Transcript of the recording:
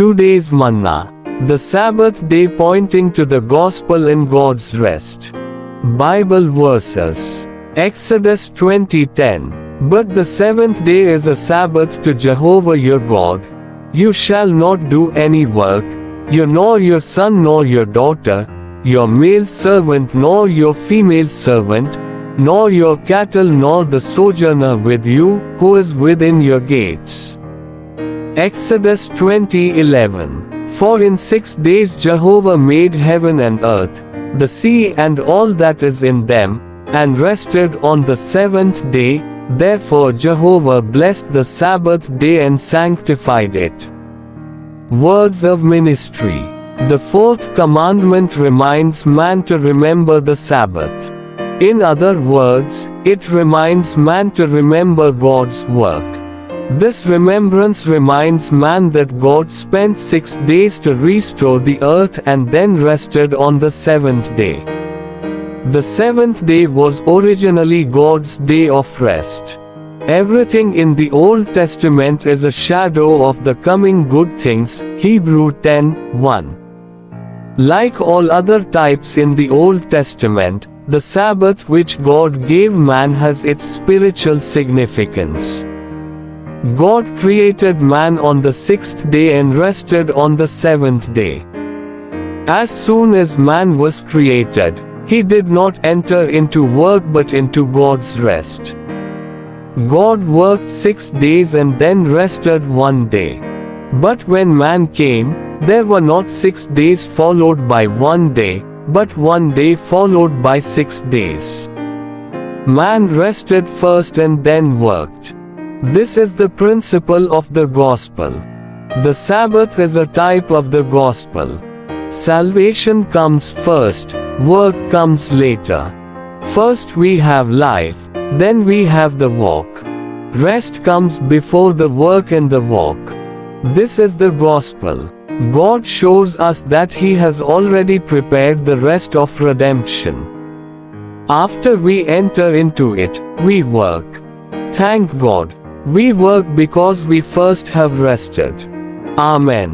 Today's manna. The Sabbath day pointing to the gospel in God's rest. Bible verses. Exodus 20:10. But the seventh day is a Sabbath to Jehovah your God. You shall not do any work, you nor your son nor your daughter, your male servant nor your female servant, nor your cattle nor the sojourner with you, who is within your gates. Exodus 20:11. For in 6 days Jehovah made heaven and earth, the sea and all that is in them, and rested on the seventh day. Therefore Jehovah blessed the Sabbath day and sanctified it. Words of ministry. The fourth commandment reminds man to remember the Sabbath. In other words, it reminds man to remember God's work. This remembrance reminds man that God spent 6 days to restore the earth and then rested on the seventh day. The seventh day was originally God's day of rest. Everything in the Old Testament is a shadow of the coming good things, Hebrews 10:1. Like all other types in the Old Testament, the Sabbath which God gave man has its spiritual significance. God created man on the sixth day and rested on the seventh day. As soon as man was created, he did not enter into work but into God's rest. God worked 6 days and then rested 1 day. But when man came, there were not 6 days followed by 1 day, but 1 day followed by 6 days. Man rested first and then worked. This is the principle of the gospel. The Sabbath is a type of the gospel. Salvation comes first, work comes later. First we have life, then we have the walk. Rest comes before the work and the walk. This is the gospel. God shows us that He has already prepared the rest of redemption. After we enter into it, we work. Thank God. We work because we first have rested. Amen.